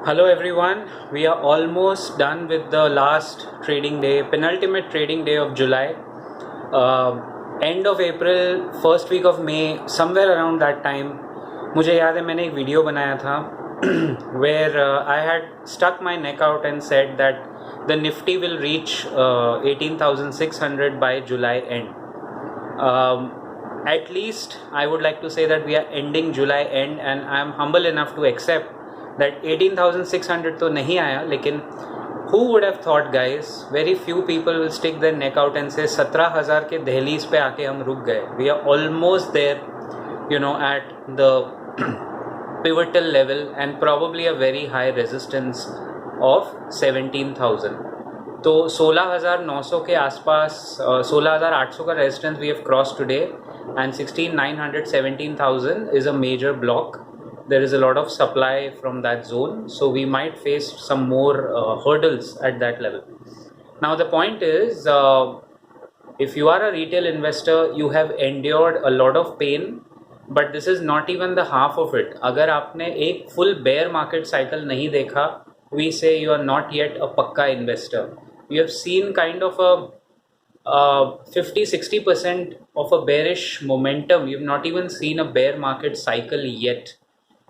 Hello everyone, we are almost done with the last trading day, penultimate trading day of July. End of April, first week of May, somewhere around that time, मुझे याद है मैंने एक video बनाया था where I had stuck my neck out and said that the Nifty will reach 18,600 by July end. At least I would like to say that we are ending July end and I am humble enough to accept that 18,600 तो नहीं आया, लेकिन who would have thought guys, very few people will stick their neck out and say 17,000 के दहलीज पे आके हम रुक गए. We are almost there, at the pivotal level and probably a very high resistance of 17,000. तो 16,900 के आसपास 16,800 का resistance we have cross today and 16,900 17,000 is a major block. There is a lot of supply from that zone, so we might face some more hurdles at that level. Now the point is, if you are a retail investor, you have endured a lot of pain, but this is not even the half of it. अगर आपने एक full bear market cycle नहीं देखा, we say you are not yet a पक्का investor. You have seen kind of a 50-60% of a bearish momentum. You have not even seen a bear market cycle yet.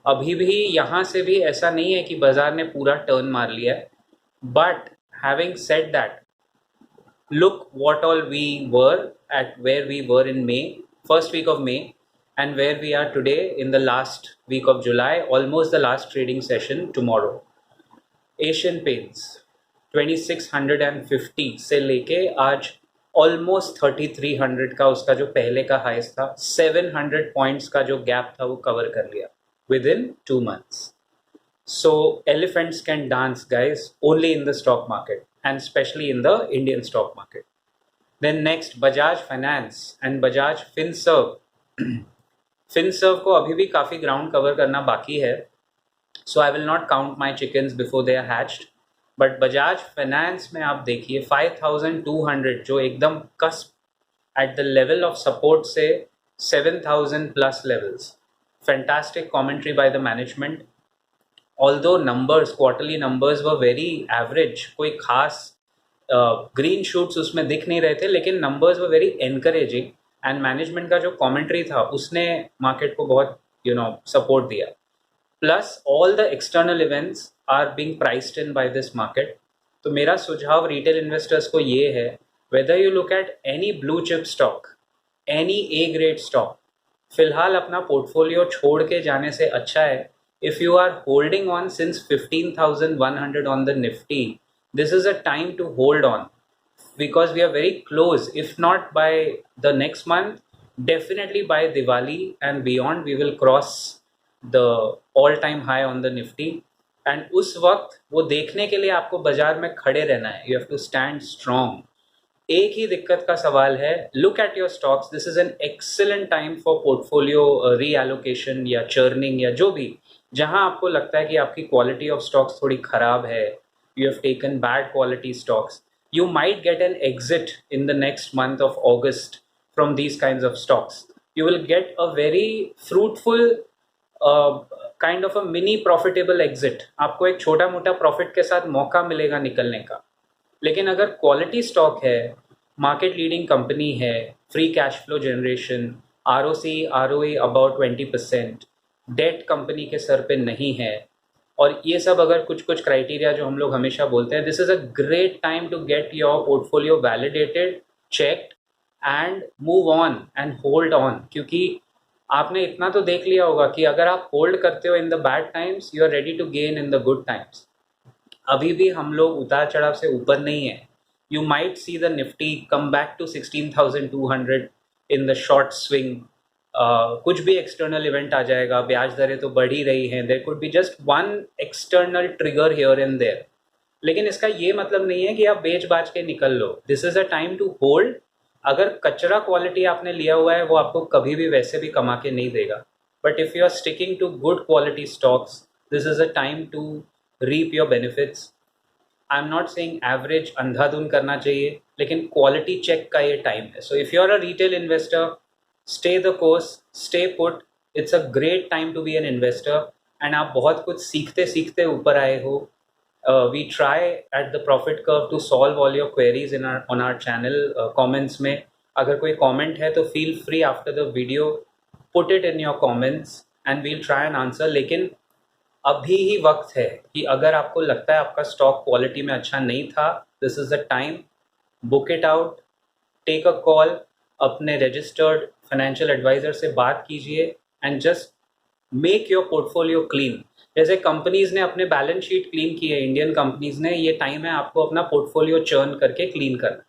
अभी भी यहाँ से भी ऐसा नहीं है कि बाजार ने पूरा टर्न मार लिया है. But having said that, look what all we were at where we were in May, first week of May, and where we are today in the last week of July, almost the last trading session tomorrow. Asian Paints 2650 से लेके आज almost 3300 का उसका जो पहले का हाइस था, 700 पॉइंट्स का जो गैप था वो कवर कर लिया within 2 months. So elephants can dance, guys, only in the stock market and especially in the Indian stock market. Then next, Bajaj Finance and Bajaj Finserv. Finserv को अभी भी काफ़ी ग्राउंड कवर करना बाकी है, so I will not count my chickens before they are hatched. But Bajaj Finance में आप देखिए 5,200 जो एकदम cusp at the level of support से 7,000 plus levels. Fantastic commentary by the management. Although numbers, quarterly numbers were very average, कोई खास green shoots उसमें दिख नहीं रहे थे, लेकिन numbers were very encouraging and management का जो commentary था उसने market को बहुत support दिया. Plus all the external events are being priced in by this market. तो मेरा सुझाव retail investors को ये है, whether you look at any blue chip stock, any A grade stock, फिलहाल अपना पोर्टफोलियो छोड़ के जाने से अच्छा है, if you are holding on since 15,100 on the Nifty, this is a time to hold on because we are very close. If not by the next month, definitely by Diwali and beyond, we will cross the all-time high on the Nifty. And उस वक्त वो देखने के लिए आपको बाजार में खड़े रहना है. You have to stand strong. एक ही दिक्कत का सवाल है, look at your stocks. This is an excellent time for portfolio reallocation या चर्निंग या जो भी, जहां आपको लगता है कि आपकी क्वालिटी ऑफ स्टॉक्स थोड़ी खराब है, you have taken bad quality stocks, you might get an exit in the next month of August from these kinds of stocks. You will get a very fruitful kind of a mini profitable exit. आपको एक छोटा मोटा profit के साथ मौका मिलेगा निकलने का. लेकिन अगर क्वालिटी स्टॉक है, मार्केट लीडिंग कंपनी है, free cash flow generation, ROC ROE about 20%, debt company के सर पे नहीं है, और ये सब अगर कुछ कुछ क्राइटेरिया जो हम लोग हमेशा बोलते हैं, this is a great time to get your portfolio validated, checked and move on and hold on. क्योंकि आपने इतना तो देख लिया होगा कि अगर आप होल्ड करते हो in the bad times, you are ready to gain in the good times. अभी भी हम लोग उतार चढ़ाव से ऊपर नहीं है. You might see the Nifty come back to 16,200 in the short swing. कुछ भी एक्सटर्नल इवेंट आ जाएगा, ब्याज दरें तो बढ़ ही रही हैं, there could be just one external trigger here and there. लेकिन इसका ये मतलब नहीं है कि आप बेच बाज के निकल लो. This is a time to hold. अगर कचरा क्वालिटी आपने लिया हुआ है, वो आपको कभी भी वैसे भी कमा के नहीं देगा. But if you are sticking to good quality stocks, this is a time to reap your benefits. I'm not saying average अंधाधुन करना चाहिए, लेकिन क्वालिटी चेक का ये टाइम है. So if you're a retail investor, stay the course, stay put. It's a great time to be an investor. And आप बहुत कुछ सीखते सीखते ऊपर आए हो. We try at the Profit Curve to solve all your queries on our channel. Comments में अगर कोई comment है तो feel free after the video, put it in your comments and we'll try and answer. लेकिन अभी ही वक्त है कि अगर आपको लगता है आपका स्टॉक क्वालिटी में अच्छा नहीं था, this is the time, book it out, take a call, अपने रजिस्टर्ड फाइनेंशियल एडवाइज़र से बात कीजिए and just make your portfolio clean. जैसे कंपनीज ने अपने बैलेंस शीट क्लीन की है, इंडियन कंपनीज ने, ये टाइम है आपको अपना पोर्टफोलियो चर्न करके क्लीन करना.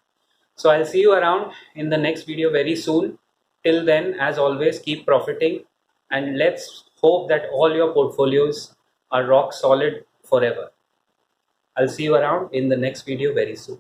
So I'll see you around in the next video very soon. Till then, as always, keep profiting and let's hope that all your portfolios are rock solid forever. I'll see you around in the next video very soon.